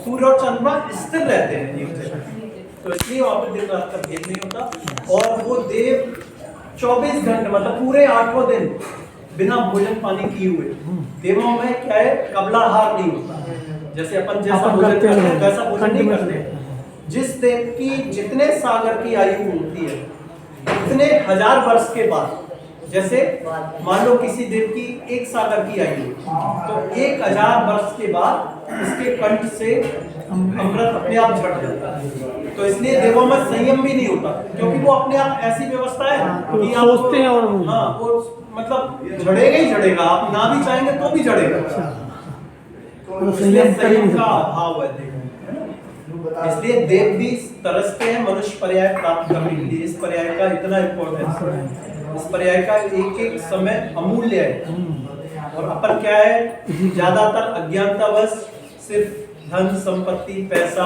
सूर्य और चंद्रमा स्थिर रहते हैं एक जगह, तो इसलिए वहां पर दिन रात का भेद नहीं होता। और वो देव 24 घंटे मतलब पूरे 8वां दिन बिना भोजन पानी किए हुए, देवों में क्या है, कबलाहार नहीं होता। जैसे अपन जैसा भोजन करते हैं वैसा भोजन नहीं करते। जिस देव की जितने सागर की आयु होती है उतने 1000 वर्ष के बाद, जैसे मान लो किसी देव की 1 सागर की आयु, तो 1000 वर्ष के बाद उसके कंठ से अमृत अपने आप झड़ जाता है। तो इसलिए देवों में संयम भी नहीं होता, क्योंकि वो अपने आप ऐसी व्यवस्था है कि आप सोचते हैं और हाँ वो मतलब झड़ेगा ही झड़ेगा, आप ना भी चाहेंगे तो भी झड़ेगा। तो इसलिए संयम का अभाव है देव, इसलिए देव भी तरसते हैं मनुष्य पर्याय प्राप्त करने के लिए। इस पर्याय का इतना इम्पोर्टेंस है, इस पर्याय का एक एक समय अमूल्य है। और अपन क्या है, ज्यादातर अज्ञानतावश सिर्फ धन संपत्ति पैसा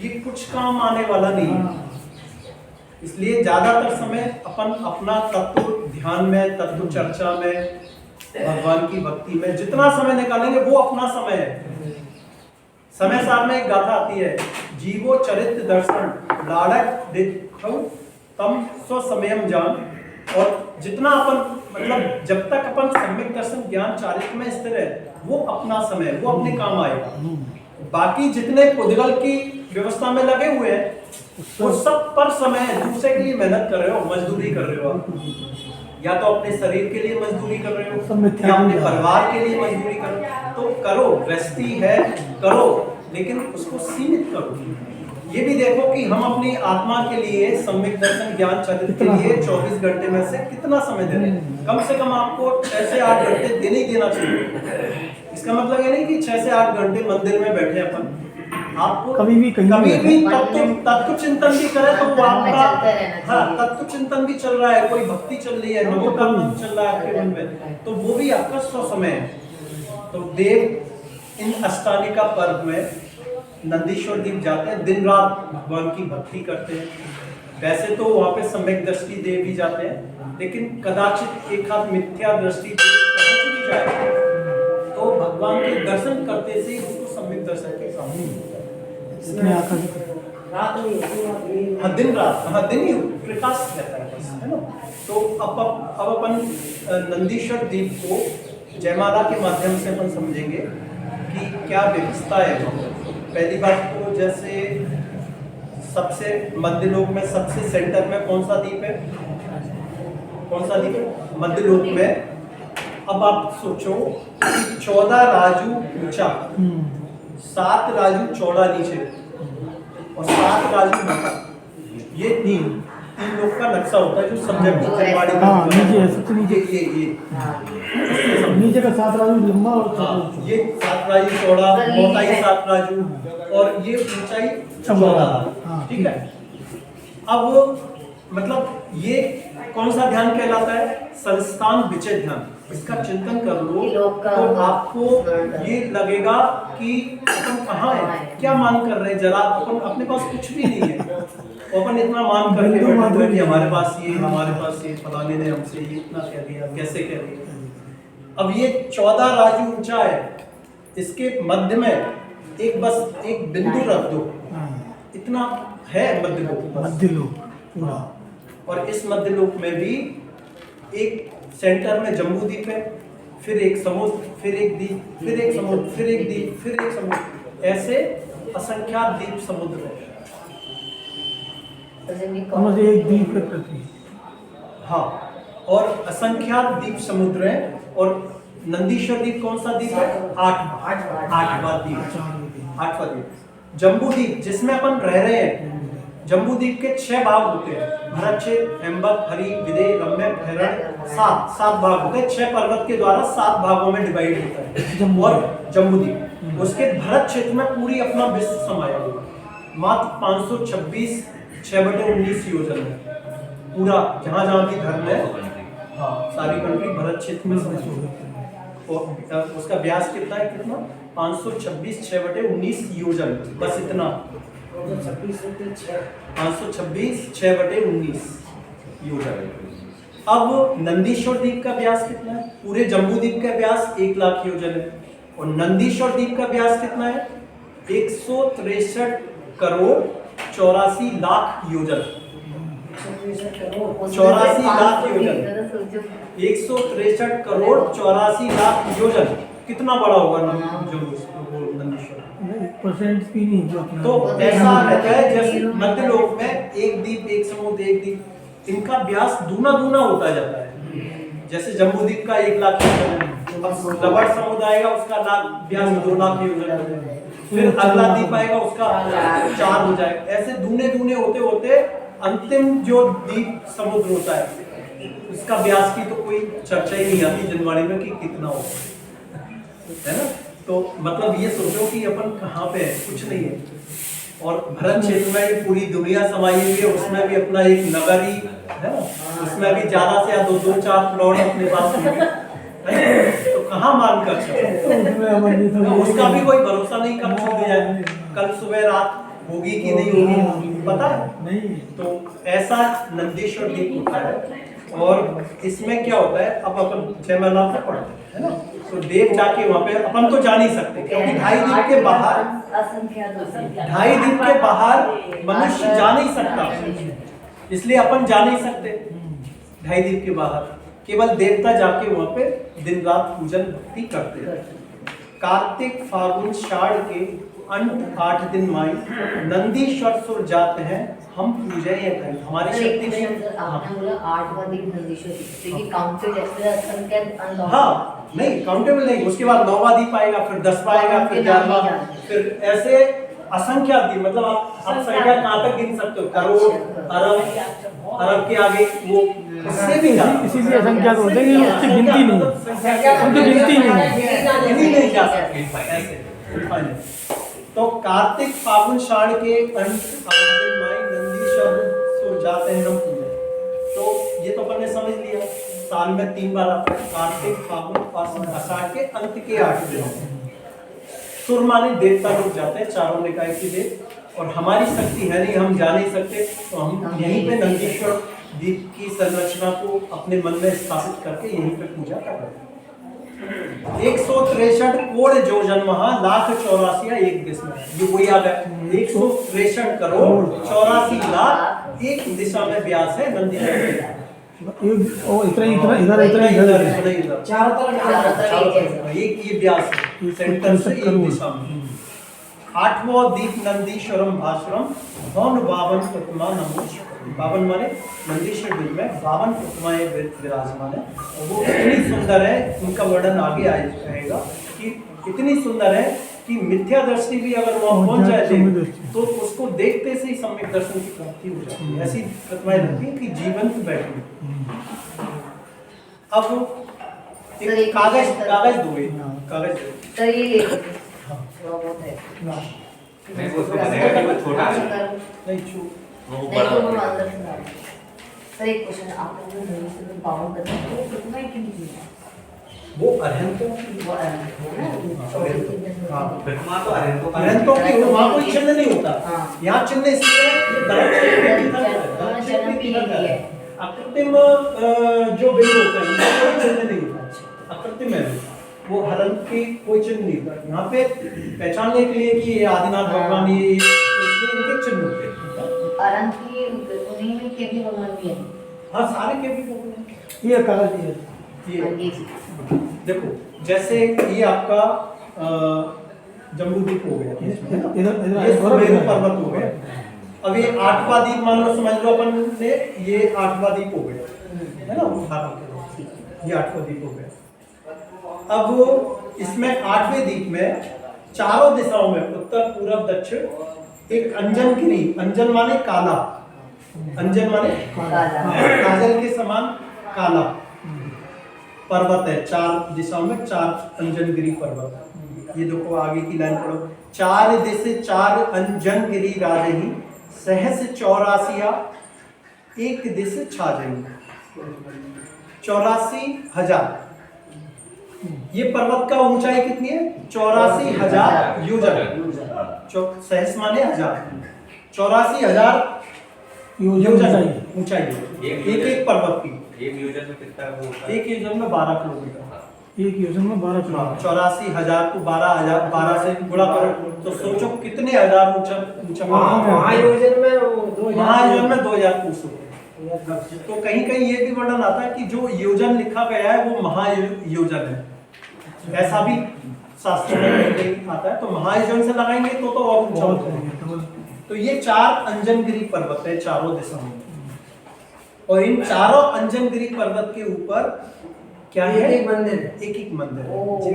ये कुछ काम आने वाला नहीं है, इसलिए ज्यादातर समय अपन अपना तत्व ध्यान में, तत्व चर्चा में, भगवान की भक्ति में जितना समय निकालेंगे वो अपना समय है। समय सार में एक गाथा आती है, जीवो चरित्र दर्शन लाड़क देखो तम स्व समयम जान। और जितना अपन मतलब जब तक अपन सम्यक दर्शन ज्ञान चारित्र में स्थिर है वो अपना समय, वो अपने काम आएगा। बाकी जितने पुद्गल की व्यवस्था में लगे हुए हैं वो सब पर समय है, दूसरे के लिए मेहनत कर रहे हो, मजदूरी कर रहे हो, या तो अपने शरीर के लिए मजदूरी कर रहे हो या अपने परिवार के लिए मजदूरी कर रहे हो। तो करो, गृहस्थी है करो, लेकिन उसको सीमित करो। ये भी देखो कि हम अपनी आत्मा के लिए सम्यक दर्शन ज्ञान चरित्र के लिए 24 घंटे में से कितना समय दे रहे हैं। कम से कम आपको 6 से 8 घंटे देने ही देना चाहिए। इसका मतलब ये नहीं कि 6 से 8 घंटे मंदिर में बैठे अपन, आपको कभी भी तत्व चिंतन भी करे तो वो आपका तत्व चिंतन भी चल रहा है, कोई भक्ति चल रही है, नमो का नाम चल रहा है आपके मन में, तो वो भी आपका स्व समय है। तो देव इन अष्टालिका पर्व में नंदीश्वर दीप जाते हैं, दिन रात भगवान की भक्ति करते हैं। वैसे तो वहाँ पे सम्यक दृष्टि देव भी जाते हैं, लेकिन कदाचित एक हाथ मिथ्या दृष्टि पहुंच भी जाए तो भगवान के दर्शन करते से ही उसको सम्यक दर्शन के सामने दिन रात दिन ही प्रकाश रहता है ना। तो अब अपन नंदीश्वर दीप को जयमाला के माध्यम से अपन समझेंगे कि क्या व्यवस्था है। पहली बात तो जैसे सबसे मध्य लोक में सबसे सेंटर में कौन सा दीप है, कौन सा दीप है मध्य लोक में। अब आप सोचो कि 14 राजू ऊंचा, 7 राजू चौड़ा नीचे और 7 राजू मोटा, ये तीन लोग का नक्शा होता है जो सब्जेक्ट नीचे का 7 राजू लंबा और ये 7 राजू चौड़ा, मोटाई 7 राजू और ये ऊंचाई 14। ठीक है। अब मतलब ये कौन सा ध्यान कहलाता है, संस्थान विचय ध्यान। इसका चिंतन कर लो तो आपको ये लगेगा कि अपन कहाँ है, क्या मान कर रहे हैं। जरा अपन अपने पास कुछ भी नहीं है, अपन इतना मान करके बैठे कि हमारे पास ये, हमारे पास ये, फलाने ने हमसे ये इतना कह दिया, कैसे कह दिया। अब ये 14 राजू ऊंचा है, इसके मध्य में एक बिंदु रख दो, इतना है मध्य लोक पूरा। और इस मध्य लोक में भी एक सेंटर में जम्बू द्वीप है, फिर एक समुद्र, फिर एक द्वीप, फिर एक समुद्र, फिर एक द्वीप, फिर एक समुद्र, ऐसे असंख्यात द्वीप समुद्र है। एक द्वीप है। हाँ, और असंख्यात द्वीप समुद्र है। और नंदीश्वर द्वीप कौन सा द्वीप है, 8वां द्वीप। जम्बू द्वीप जिसमें अपन रह रहे हैं, जम्बू द्वीप के 6 भाग होते हैं, भरतक्षेत्र, हेमवत, हरि, विदेह, रम्य, भैरण, 7 भाग होते हैं। 6 पर्वत के द्वारा 7 भागों में डिवाइड होता है। और जम्बू द्वीप उसके भरत क्षेत्र में पूरी अपना विश्व समाया हुआ, मात्र 526 6/19 योजन है पूरा, जहाँ जहाँ भी धर्म है, हाँ सारी कंट्री भरत क्षेत्र में समाई है। और उसका व्यास कितना है, कितना 526 6/19 योजन, बस इतना 526 6/19 योजन। अब नंदीश्वर द्वीप का व्यास कितना है, पूरे जम्बू द्वीप का व्यास 1 लाख योजन है। और नंदीश्वर द्वीप का व्यास कितना है, 163 करोड़ 84 लाख योजन। 84 लाख योजन, 163 करोड़ 84 लाख योजन। कितना बड़ा होगा ना जो नंदीश्वर। परसेंट भी नहीं जो अपना तो ऐसा रहता है जैसे मध्य लोक में एक दीप एक समुद्र एक दीप, इनका व्यास दूना दूना होता जाता है। जैसे जम्बूद्वीप का 1 लाख योजन है, लबड़ समुद्र आएगा उसका व्यास 2 लाख योजन है, फिर अगला द्वीप आएगा उसका 4 हो जाएगा। ऐसे दूने दूने होते होते अंतिम जो द्वीप समुद्र होता है उसका व्यास की तो कोई चर्चा ही नहीं आती जनवाणी में कि कितना हो, है ना। तो मतलब ये सोचो कि अपन कहाँ पे है, कुछ नहीं है। और भरत क्षेत्र में भी पूरी दुनिया समाई हुई है, उसमें भी अपना एक नगर ही है ना, उसमें भी ज्यादा से ज्यादा 2-4 प्लॉट अपने पास है, तो कहाँ मान कर सकते, उसका भी कोई भरोसा नहीं कब छूट जाए, कल सुबह रात होगी कि नहीं होगी पता है नहीं। तो ऐसा नंदीश्वर द्वीप होता है। और इसमें क्या होता है, अब अपन जयमाला से पढ़ते हैं ना, तो देव जाके वहाँ पे अपन तो जा नहीं सकते क्योंकि 2.5 द्वीप के बाहर, 2.5 द्वीप के बाहर मनुष्य जा नहीं सकता, इसलिए अपन जा नहीं सकते 2.5 द्वीप के बाहर। केवल देवता जाके वहाँ पे दिन रात पूजन भक्ति करते हैं। कार्तिक फागुन शाढ़ के अंत 8 दिन माई नंदीश्वर सुर जाते हैं, हम पूजा ये करें हमारी शक्ति। आपने बोला 8वां दिन नंदीश्वर, तो ये काउंटेड है? हाँ नहीं काउंटेबल नहीं, उसके बाद 9वां दीप आएगा, फिर 10वां आएगा, फिर 11वां, फिर ऐसे असंख्य दीप। मतलब आप संख्या कहाँ तक गिन सकते हो, करोड़ अरब, अरब के आगे वो उससे भी इसी से संख्या होते हैं कि उसकी गिनती नहीं, उनकी गिनती नहीं जा सकती ऐसे। तो कार्तिक फागुन शाढ़ के अंत 8 दिन माई नंदीश्वर सुर जाते हैं हम पूजा। तो ये तो अपन ने समझ लिया, साल में 3 बार आता है, कार्तिक फागुन और आषाढ़ के अंत के 8 दिनों में। सुर माने देवता लोग जाते हैं, चारों निकाय के देव, और हमारी शक्ति है नहीं, हम जा नहीं सकते, तो हम यहीं पे नंदीश्वर द्वीप की संरचना को अपने मन में स्थापित करके यहीं पे पूजा कर रहे हैं। 163 कोड़ जो जन्म लाख 84 एक दिशा में, ये वही आ गया 163 करोड़ 84 लाख एक दिशा में व्यास है नंदीश्वर। इतना चारों तरफ एक ये व्यास है सेंटर से एक दिशा में। 8वां दीप नंदीश्वरम भास्वरम भवन 52 प्रतिमा नमोश। 52 माने नंदीश्वर द्वीप में 52 प्रतिमाएं विराजमान है, और वो इतनी सुंदर है, उनका वर्णन आगे आएगा कि इतनी सुंदर है कि मिथ्या दृष्टि भी अगर वहाँ पहुंच जाए तो उसको देखते से ही सम्यक दर्शन की प्राप्ति हो जाती है। ऐसी प्रतिमाएं लगती है कि जीवंत बैठी। अब एक कागज दोगे, कागज तो ये ले बहुत है नहीं वो उसको बनेगा कि वो छोटा है नहीं छू वो नहीं बड़ा तो वो होगा। अंदर से डाल। सर एक क्वेश्चन, आप लोगों ने धनुष से पावन करते हैं तो कितना ही क्यों किया? वो अरहंतों की वो हाँ प्रतिमा तो अरहंतों की अरहंतों की वहाँ कोई चिन्ह नहीं होता, हाँ। यहाँ चिन्ह इसलिए अकृत्रिम जो बिंब होते हैं उनका कोई चिन्ह नहीं होता, अकृत्रिम है वो हरण की कोई चिन्ह नहीं होता। यहाँ पे पहचानने के लिए कि ये आदिनाथ भगवान ये इनके चिन्ह होते हैं। अरंत की उन्हीं में केवल भगवान भी है। हाँ सारे के भी भगवान ये कागज ये ये देखो, जैसे ये आपका जम्बूद्वीप हो गया, ये सुमेरु पर्वत हो गया। अब ये 8वां द्वीप मान लो, समझ लो अपन ने ये 8वां द्वीप हो गया है ना, ये 8वां द्वीप हो गया। अब इसमें 8वें द्वीप में चारों दिशाओं में उत्तर पूर्व दक्षिण एक अंजन गिरी, अंजन माने काला, अंजन माने काजल के समान काला पर्वत है। 4 दिशाओं में 4 अंजनगिरी पर्वत। ये देखो आगे की लाइन पढ़ो, 4 दिश 4 अंजनगिरी राजही सहस 84 एक दिश छाजही। 84,000 ये पर्वत का ऊंचाई कितनी है? 84,000 योजन। सहस माने 1000, 84,000 योजन ऊंचाई एक पर्वत की। एक योजन में कितना वो होता है? एक योजन में 12 किलोमीटर। एक योजन में 12 चुनाव। 84,000 को 12 से गुणा करो तो सोचो कितने हजार ऊंचा ऊंचा महायोजन में महायोजन में 2000 कोस होते हैं। तो कहीं कहीं ये भी वर्णन आता है कि जो योजन लिखा गया है वो महायोजन है, ऐसा भी शास्त्रों में कहीं कहीं आता है। तो महायोजन से लगाएंगे तो और ऊंचा होता है। तो ये 4 अंजनगिरी पर्वत है चारों दिशाओं में, और इन चारों अंजनगिरी पर्वत के ऊपर क्या है? एक मंदिर है। एक मंदिर है।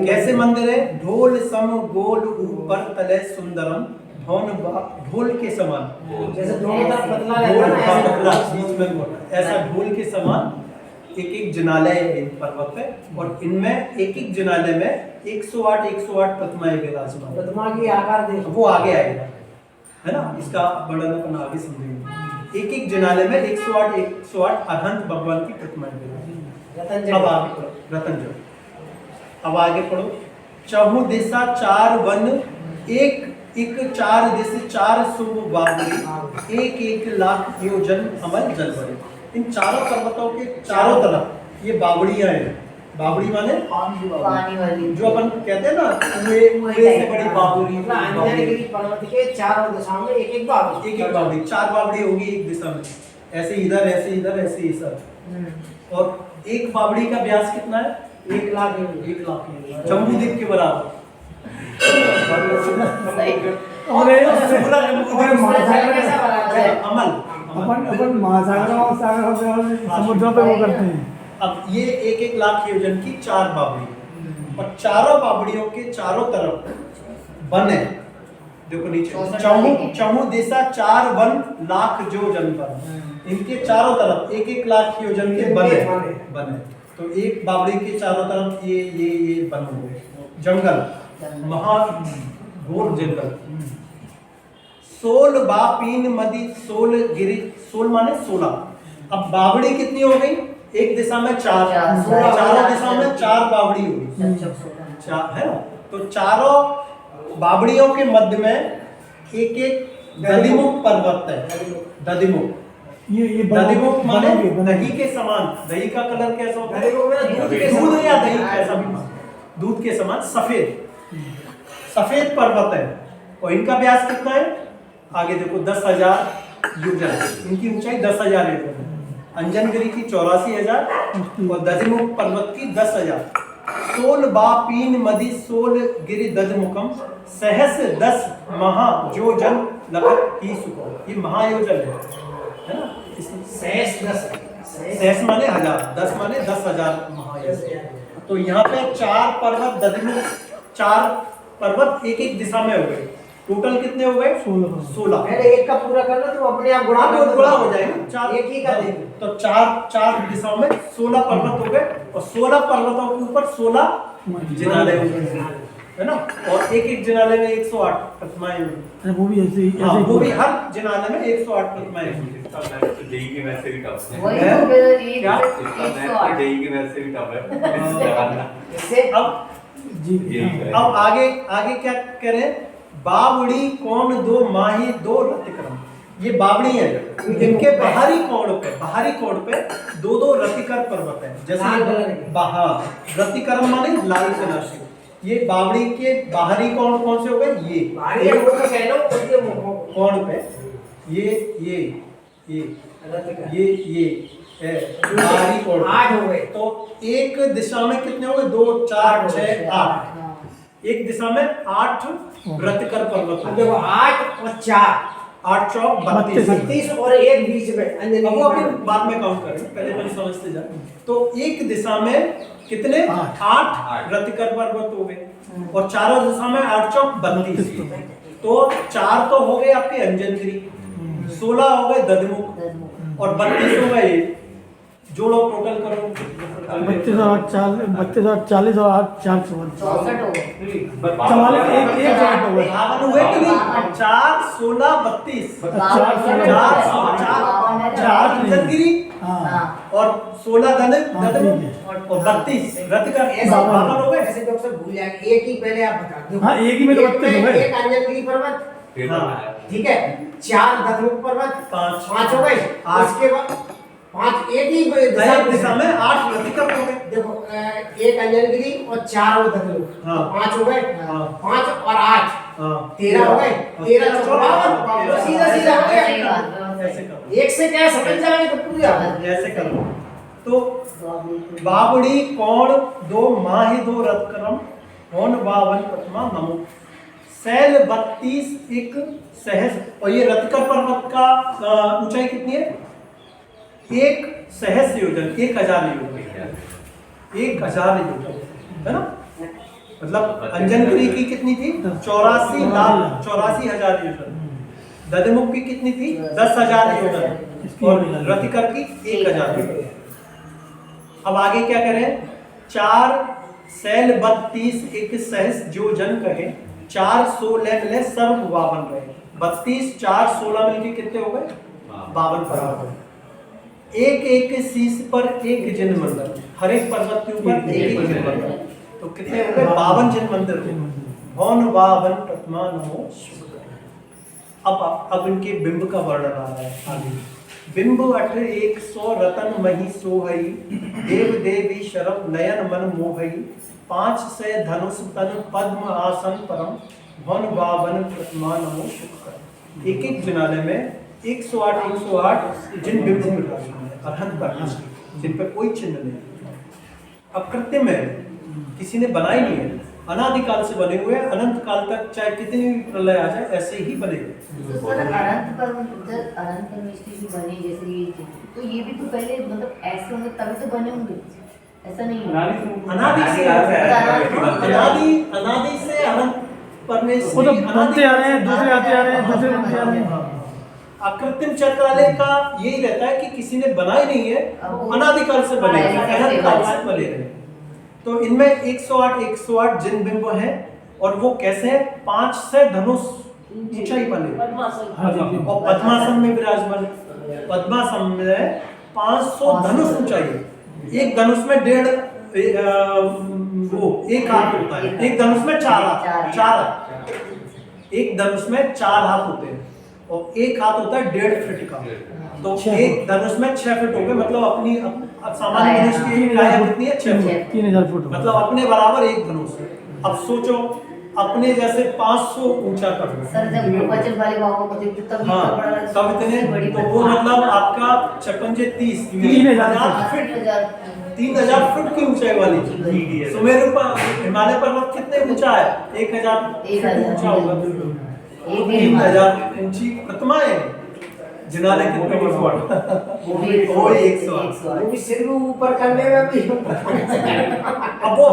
कैसे मंदिर है? ढोल सम गोल ऊपर तले सुंदरम, ढोल के समान, जैसे दोनों तरफ पतला ढोल रहता का है पतला बीच में मोटा, ऐसा ढोल के समान एक जिनालय है इन पर्वत पे, और इनमें एक जिनालय में 108 प्रतिमाएं विराजमान। प्रतिमा की आकार देखो, वो आगे आएगा, है ना, इसका वर्णन अपन आगे समझेंगे। एक जिनालय में 108 अनंत भगवान की प्रतिमाएं विराजमान। अब आगे पढ़ो रतनजल। अब आगे पढ़ो। चहु दिशा 4 वन, एक 4 दिशा 4 शुभ बावरी, 1 लाख योजन अमल जल भरे। इन चारों पर्वतों के चारों तरफ ये बावड़ियां हैं। बावड़ी माने पानी वाली जो अपन कहते हैं ना, कुएं से बड़ी बावड़ी। अंजनगिरी पर्वत के चारों दिशाओं में एक बावड़ी, एक बावड़ी, 4 बावड़ी होगी एक दिशा में, ऐसे इधर ऐसे इधर ऐसे इधर। और एक बावड़ी का व्यास कितना है? 1 लाख 1 लाख जम्बूद्वीप के बराबर। और महासागर कैसा बनाता है? अमल अपन महासागरों और सागरों पे और समुद्रों पे वो करते हैं। अब ये 1 लाख योजन की 4 बावड़ी, और चारों बावड़ियों के चारों तरफ वन है। देखो नीचे चहु दिशा 4 वन लाख जो जन पर, इनके चारों तरफ 1 लाख योजन के वन है। तो एक बावड़ी के चारों तरफ ये वन हो गए, जंगल, महाघोर जंगल। 16 बापीन मदी 16 गिरी, 16 माने 16। अब बावड़ी कितनी हो गई? एक दिशा में 4, चारों दिशाओं में 4 बावड़ी होगी, 4 है ना। तो चारों बावड़ियों के मध्य में एक दधिमुख पर्वत है। दधिमुख, ये दधिमुख माने दही के समान। दही का कलर कैसा होता है? दूध या दही, कैसा भी दूध के समान सफेद पर्वत है। और इनका व्यास कितना है? आगे देखो 10,000 योजन, इनकी ऊंचाई 10,000 योजन है। अंजनगिरी की 84,000 और दधिमुख पर्वत की 10,000। 16 बापीन मदि 16 गिरि दधमुखम, सहस 10 महायोजन लखत ही सुखो। ये महायोजन है ना। सहस माने 1000, 10 माने 10,000 महायोजन। तो यहाँ पे 4 पर्वत दधिमुख, 4 पर्वत एक दिशा में हो गए। टोटल कितने हो गए? 16। पहले एक का पूरा कर लो तो अपने आप गुणा हो जाएगा। 4 एक ही का देंगे तो 4 दिशाओं में 16 पर्वत हो गए, और 16 पर्वतों के ऊपर 16 जिनालय हो गए, है ना। और एक जिनालय में 108 प्रतिमाएं होंगी। वो भी ऐसे ही वो भी हर जिनालय में 108 प्रतिमाएं होंगी। जेई की मैथ से भी टफ है। वही तो फिर क्या? 108 जेई की मैथ से भी टफ है। इससे अब आगे क्या करें? बावड़ी कौन 2 माही 2 रतिक्रम। ये बावड़ी है, इनके बाहरी कोण पे 2 रतिकर पर्वत है। जैसे बाहर रतिक्रम माने लाल कलर से। ये बावड़ी के बाहरी कोण कौन से हो गए? ये बाहरी वो तो कह लो उसके कोण पे ये बाहरी कोण 8 हो गए। तो एक दिशा में कितने हो गए? 2 4 6 8। एक दिशा में 8 व्रतकर पर्वत। अब देखो 8 और 4, 8 चौक 32 और एक बीच में अंजनी। अब वो अपन बाद में काउंट करेंगे, पहले अपन समझते जाए। तो एक दिशा में कितने? 8 व्रतकर पर्वत हो गए, और चारों दिशा में 8 चौक 32। तो 4 तो हो गए आपके अंजनगिरी, 16 हो गए दधमुख, और 32 हो गए। जोड़ो, टोटल करो। 32 और 40 और 8 4 64 हो गए। 44 एक जगह हो गए। 52 हुए कि नहीं? 4 16 32 4 अंजनगिरी और 16 दधमुख और 32 रत का 52 हो गए। ऐसे तो अक्सर भूल जाएंगे। एक ही पहले आप बता दो। हाँ, एक ही में तो 32 हो गए। एक अंजनगिरी पर्वत, फिर हाँ। ठीक है। 4 दधमुख पर्वत, 5 हो गए। उसके बाद 5 एक ही एक दिशा में 8 प्रतिकर्म हो गए। देखो एक अंजनगिरी और 4 वो धतलू। हाँ। 5 हो गए। हाँ। 5 और 8 हाँ 13 हो गए। 13 54 सीधा सीधा हो सही गया। बात है। ऐसे करो, एक से क्या समझ जाएंगे तो पूरा ऐसे करो। तो बावड़ी कौण दो माहि दो रत्करम होन बावन प्रथमा नमो सैल 32 एक सहस। और ये रत्कर पर्वत का ऊंचाई कितनी है? 1 सहस योजन, 1000 योजन, 1000 योजन, है ना? मतलब अंजनगिरी की कितनी थी? 84,84,000 योजन। दधमुख की कितनी थी? 10,000 योजन। और रतिकर की 1000 योजन। अब आगे क्या करें? 4 सैल 32 एक सहस जो जन कहे 4 16 मिले सर्व 52 रहे। 32 4 16 मिलके कितने हो गए? 52 पर्वत। एक एक शीश पर एक जिन मंदिर, हर एक पर्वत के ऊपर एक जिन मंदिर। तो कितने हो गए? 52 जिन मंदिर हो। भौन 52 प्रतिमा नमो। अब इनके बिंब का वर्णन आ रहा है आगे। बिंब 100 रतन मही सोहई देव देवी शरम नयन मन मोहई 500 धनुष तन पद्म आसन परम भवन 52 प्रतिमा नमो शुक्र। एक एक जिनालय में 108 जिन बिंब विराजमान है अरहत पर, जिन पर कोई चिन्ह नहीं, अकृत्रिम है, किसी ने बनाई नहीं है, अनादिकाल से बने हुए, अनंत काल तक चाहे कितनी भी प्रलय आ जाए ऐसे ही बनेंगे। तो सर अनंत परमेश्वरी भी बने जैसे ये, तो ये भी तो पहले मतलब ऐसे होंगे तभी तो बने होंगे, ऐसा नहीं है? अनादि से अनंत परमेश्वरी वो तो बनते आ रहे हैं, दूसरे आते आ रहे हैं, दूसरे बनते आ रहे हैं। अकृत्रिम चक्रालय का यही रहता है कि किसी ने बनाई नहीं है, अनादिकाल से बने हैं, अनंत काल से बने रहे। तो इनमें 108 जिन बिंब हैं और वो कैसे हैं? 500 धनुष ऊंचाई वाले और पद्मासन में विराजमान। पद्मासन में 500 धनुष ऊंचाई। एक धनुष में 1 हाथ होता है, एक धनुष में 4 हाथ, एक धनुष में 4 हाथ होते हैं और एक हाथ होता है 1.5 फीट का। तो एक धनुष में 6 फीट हो गए, मतलब अपनी सामान्य धनुष की काया कितनी है? 6 फीट, 3000 फुट, मतलब अपने बराबर एक धनुष। अब सोचो अपने जैसे 500 ऊंचा कर दो। सर जब वचन वाले बाबा को देखते तब हाँ, इतना बड़ा तब इतने, तो वो मतलब आपका 56 30 3,000 फीट, 3000 फुट की ऊंचाई वाली। सुमेरु पर हिमालय पर्वत कितने ऊंचा है? 1000 फुट ऊंचा होगा। 3000 ऊंची प्रतिमा है। जिनालय कितने की फुट? वो 108। वो भी सिर भी ऊपर करने में भी अब वो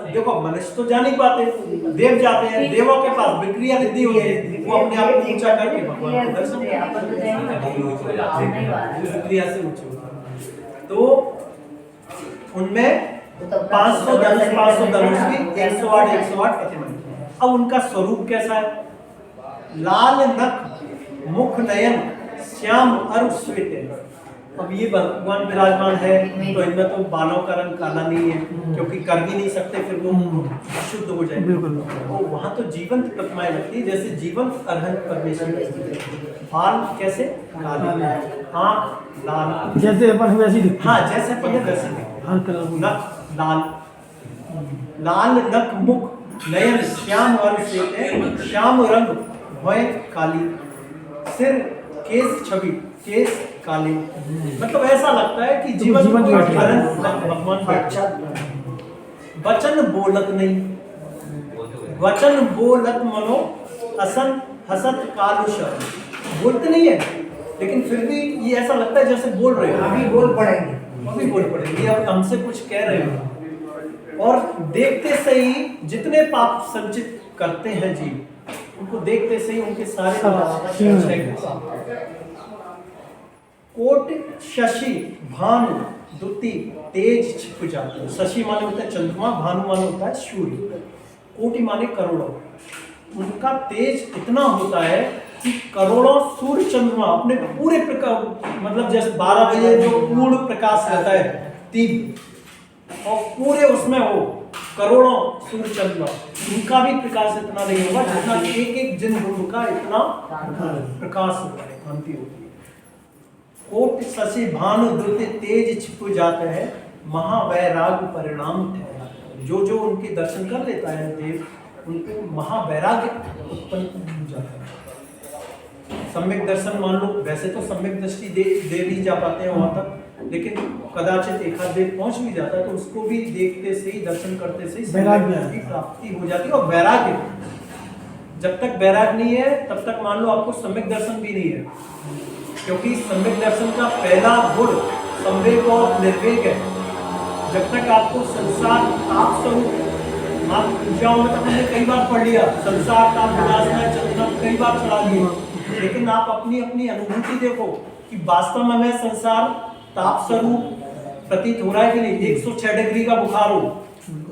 देखो मनुष्य तो जा नहीं पाते, देव जाते हैं, देवों के पास विक्रिया रिद्धि होती है, वो अपने आप को ऊंचा करके भगवान को दर्शन विक्रिया से ऊंचे होते हैं। तो उनमें 500 धनुष की 108 प्रतिमा। अब उनका स्वरूप कैसा है? लाल नख मुख नयन श्याम अरुण श्वेत है। अब ये भगवान विराजमान है तो इनमें तो बालों का रंग काला नहीं है, क्योंकि कर भी नहीं सकते, फिर वो अशुद्ध हो जाएंगे। तो वहां तो जीवंत प्रतिमाएं लगती है, जैसे जीवंत अरहंत परमेश्वर। बाल कैसे? काले, आंख लाल, जैसे अपन वैसे ही दिखते हैं। हाँ जैसे अपन वैसे दिखते हर कलर हैं। नख लाल, लाल नख मुख नयन श्याम अरुण श्वेत है, श्याम रंग भय काली, सिर केस छवि केस काले, मतलब ऐसा लगता है कि जीवन भगवान बैठा। वचन बोलत नहीं, वचन बोलत मनो असन हसत कालुष, बोलते नहीं है लेकिन फिर भी ये ऐसा लगता है जैसे बोल रहे हो। अभी बोल पड़ेंगे, अभी बोल पड़ेंगे, अब हमसे कुछ कह रहे हो। और देखते से ही जितने पाप संचित करते हैं जीव, उनको देखते से ही उनके सारे कोट शशि भानु दुति तेज छिप जाते हैं। शशि माने होता है चंद्रमा, भानु माने होता है सूर्य, कोटि माने करोड़ों। उनका तेज इतना होता है कि करोड़ों सूर्य चंद्रमा अपने पूरे प्रकाश, मतलब जैसे 12 बजे जो पूर्ण प्रकाश रहता है तीव्र, और पूरे उसमें हो करोड़ों सूर्य चंद्रमा, उनका भी प्रकाश इतना नहीं होगा जितना एक एक जिन बिंब का इतना प्रकाश होता है, कांति होती है। कोट शशि भानु द्रुत तेज छिप जाते हैं, महावैराग परिणाम ठहरा। जो जो उनके दर्शन कर लेता है देव, उनको महावैराग्य उत्पन्न हो जाता है। सम्यक दर्शन मान लो, वैसे तो सम्यक दृष्टि दे नहीं जा पाते हैं वहां तक, लेकिन कदाचित एक आध देव पहुंच भी जाता है तो उसको भी देखते से ही, दर्शन करते से ही वैराग्य की प्राप्ति हो जाती है। और वैराग्य, जब तक वैराग नहीं है तब तक मान लो आपको सम्यक दर्शन भी नहीं है, क्योंकि सम्यक दर्शन का पहला गुण संवेग और निर्वेग है। जब तक आपको संसार ताप स्वरूप, आप पूजाओं में तक हमने कई बार पढ़ लिया, संसार ताप विनाशना चंदना कई बार चढ़ा लिए, लेकिन आप अपनी अपनी अनुभूति देखो कि वास्तव में हमें संसार ताप स्वरूप प्रतीत हो रहा है कि नहीं। 106 डिग्री का बुखार हो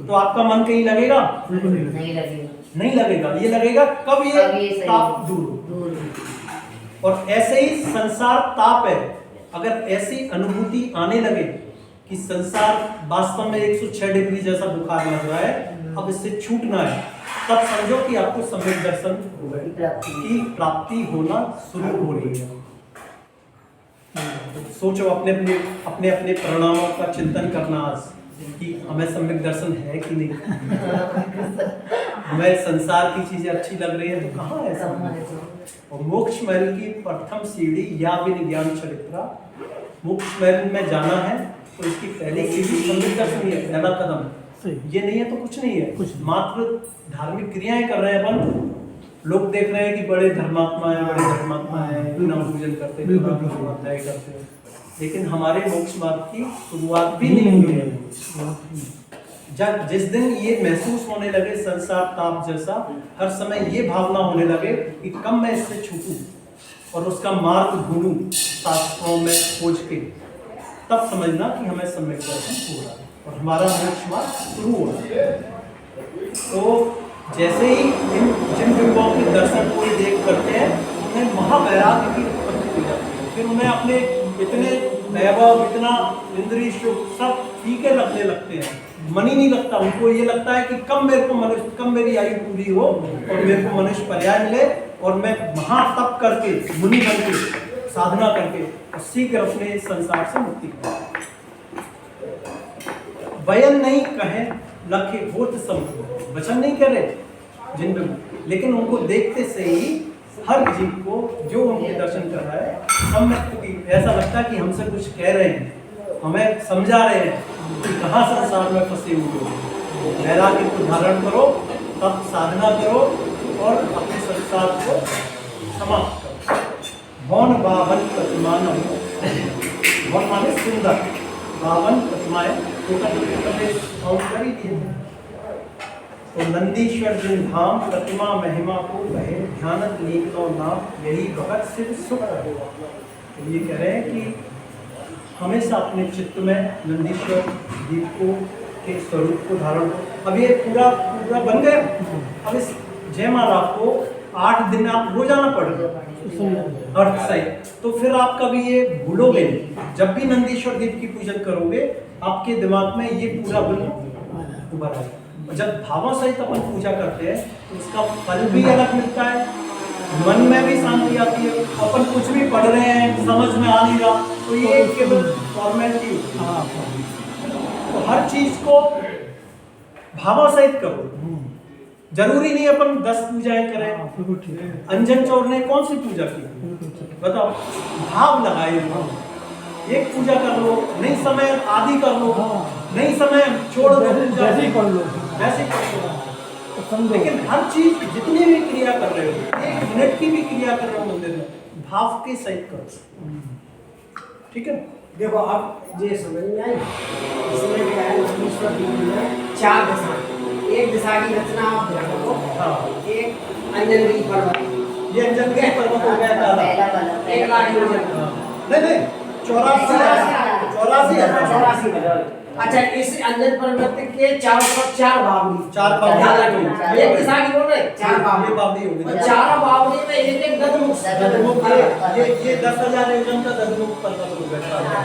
तो आपका मन कहीं लगेगा? नहीं लगेगा, नहीं लगेगा। ये लगेगा कब ये ताप दूर हो। दूर हो। और ऐसे ही संसार ताप है, अगर ऐसी अनुभूति आने लगे कि संसार वास्तव में 106 डिग्री जैसा बुखार लग रहा है, अब इससे छूटना है, तब समझो कि आपको सम्यक दर्शन की प्राप्ति होना शुरू हो रही है। सोचो अपने अपने अपने परिणामों का चिंतन करना आज कि हमें सम्यक दर्शन है कि नहीं। हमें संसार की चीजें अच्छी लग रही है तो कहाँ है ऐसा। और मोक्ष महल की प्रथम सीढ़ी या विज्ञान चरित्रा, मोक्ष महल में जाना है तो इसकी पहली सीढ़ी सम्यक दर्शन ही है, पहला कदम। ये नहीं है तो कुछ नहीं है, मात्र धार्मिक क्रियाएं कर रहे हैं अपन। लोग देख रहे हैं कि बड़े धर्मात्मा है, बड़े धर्मात्मा है, बिना पूजन करते अध्याय करते हैं, लेकिन हमारे मोक्ष मार्ग की शुरुआत भी नहीं हुई है। जब जिस दिन ये महसूस होने लगे संसार ताप जैसा, हर समय ये भावना होने लगे कि कब मैं इससे छूटूं और उसका मार्ग ढूंढूं शास्त्रों में खोज के, तब समझना कि हमें सम्यक दर्शन हो रहा है और हमारा मोक्ष मार्ग शुरू हो रहा है। तो जैसे ही जिन बिंबों के दर्शन कोई देख करते हैं, उन्हें महावैराग्य की उत्पत्ति हो जाती है। फिर उन्हें अपने इतने वैभव, इतना इंद्रिय सुख सब फीके लगने लगते हैं, मन ही नहीं लगता। उनको ये लगता है कि कब मेरी आयु पूरी हो और मेरे को मनुष्य पर्याय मिले और मैं महातप करके, मुनि बन के, साधना करके और शीघ्र अपने संसार से मुक्ति पाऊं। वयन नहीं कहे लखे होत सब, वचन नहीं कह रहे जिन, लेकिन उनको देखते से ही हर जीव को जो उनके दर्शन कर रहा है, सम्यक ऐसा लगता है कि हमसे कुछ कह रहे हैं, हमें समझा रहे हैं कि कहाँ संसार में फंसे हुए हो। वैराग्य को धारण करो, तब साधना करो और अपने संसार को समाप्त करो। भौन बावन प्रतिमान, भौन माने सुंदर, बावन प्रतिमाएं कर ही दिए। तो नंदीश्वर जिन धाम प्रतिमा महिमा को कहे, ध्यानत नीकलो नाम, यही भगत सिर सुख रहे। तो ये कह रहे हैं कि हमेशा अपने चित्त में नंदीश्वर दीप को के स्वरूप को धारण करो। अब ये पूरा बन गया। अब इस जयमाला को 8 दिन आप रोजाना पढ़ो अर्थ सही, तो फिर आप कभी ये भूलोगे नहीं। जब भी नंदीश्वर दीप की पूजन करोगे, आपके दिमाग में ये पूरा बिल उभर आएगा। जब भावों सहित अपन पूजा करते हैं तो उसका फल भी अलग मिलता है, मन में भी शांति आती है। अपन कुछ भी पढ़ रहे हैं, समझ में आ नहीं रहा, तो ये केवल फॉर्मेलिटी होती है। तो हर चीज को भावों सहित करो। जरूरी नहीं अपन 10 पूजाएं करें। अंजन चौर ने कौन सी पूजा की बताओ? भाव लगाए, एक पूजा कर लो, नहीं समय आदि कर लो, नहीं समय छोड़ दो, वैसे ही कर लो, वैसे ही कर लो। लेकिन हर चीज जितनी भी क्रिया कर रहे हो, 1 मिनट की भी क्रिया कर रहे हो मंदिर में, भाव के सहित करो। ठीक है, देखो अब ये समझ में आई। इसमें क्या है, ईश्वर दीप में 4 दिशा, एक दिशा की रचना आप देखो। हाँ, एक अंजनगिरी पर्वत, ये अंजनगिरी पर्वत हो गया था। एक लाठी नहीं 84 अच्छा, इस अंजन पर्वत के चारों तरफ 4 बावली, 4 बावली, एक दिशा की बोल रहे 4 बावली, बावली हो गई। 4 बावली में एक गदमुख, ये 10,000 योजन का गदमुख पर्वत हो गया।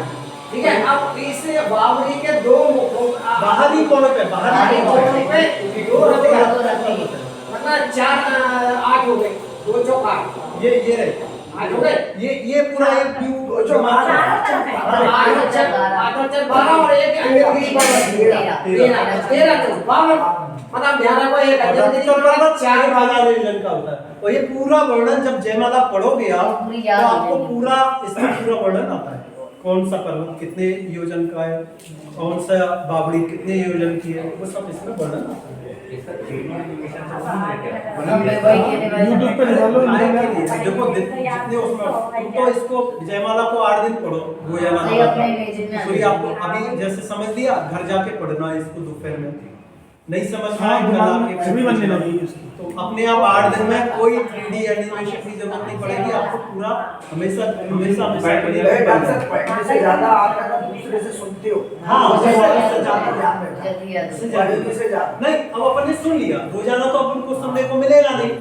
ठीक है। अब इस बावली के 2 मुखों, बाहरी कोने पे, बाहरी कोने पे 2 रथ, मतलब 4 8 हो गए, 2 चौक 8। ये रहे 8 हो गए। ये पूरा एक व्यू जो हमारा 8 और 4 12 और 1 13 तो 52 मतलब ध्यान रखो एक अध्ययन चार वाला योजन का होता है और ये पूरा वर्णन जब जयमाला पढ़ोगे आप पूरी तो याद हो आपको जाएगी। पूरा इसमें पूरा वर्णन आता है कौन सा पर्वत कितने योजन का है कौन सा बावड़ी कितने योजन की है वो सब इसमें वर्णन आता है यूट्यूब पे निकालो काय के लिए? देखो जितने उसमें तुम तो इसको जयमाला को 8 दिन पढ़ो गोयाला नहीं, अपने इमेजिन में तो ये आपको अभी जैसे समझ लिया घर जाके पढ़ना है इसको दोपहर में नहीं समझ में हाँ आए, कल दिमाग आके में छवि बनने पढ़ना। लगेगी उसकी तो अपने आप 8 दिन में कोई 3D एनिमेशन की जरूरत नहीं पड़ेगी आपको पूरा हमेशा हमेशा पढ़ने से ज्यादा आप अगर दूसरे से सुनते हो हाँ, उससे उससे ज्यादा ध्यान में जल्दी याद हो। पढ़ने से ज्यादा नहीं अब अपन ने सुन लिया रोजाना तो अपन को सुनने को मिलेगा नहीं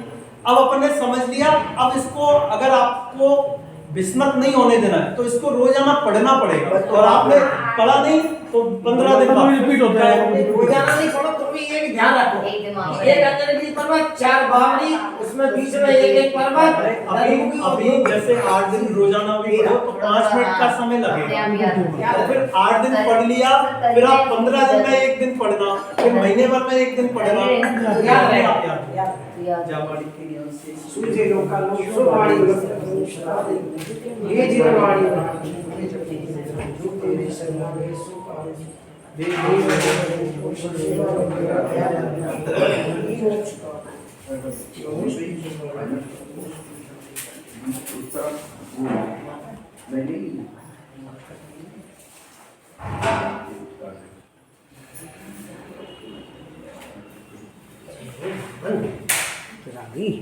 अब अपन ने समझ लिया अब इसको अगर आपको विस्मृत नहीं होने देना है तो इसको रोजाना पढ़ना पड़ेगा और आपने पढ़ा नहीं तो 15 दिन बाद रिपीट होता है रोजाना नहीं पढ़ो तुम भी एक ध्यान रखो एक दिमाग में। एक अंजन की पर्वत 4 बावड़ी उसमें बीच में एक पर्वत अभी जैसे 8 दिन रोजाना भी पढ़ो तो 5 मिनट का समय लगेगा अपने आप याद हो। तो फिर 8 दिन पढ़ लिया फिर आप 15 दिन में एक दिन पढ़ना फिर महीने भर में एक दिन पढ़ना याद रहे आप याद याद जावाड़ी के नियम से सूर्य लोका लोक सुवाणी ये जीवनवाणी जो तेरे शरण में सुपारी नहीं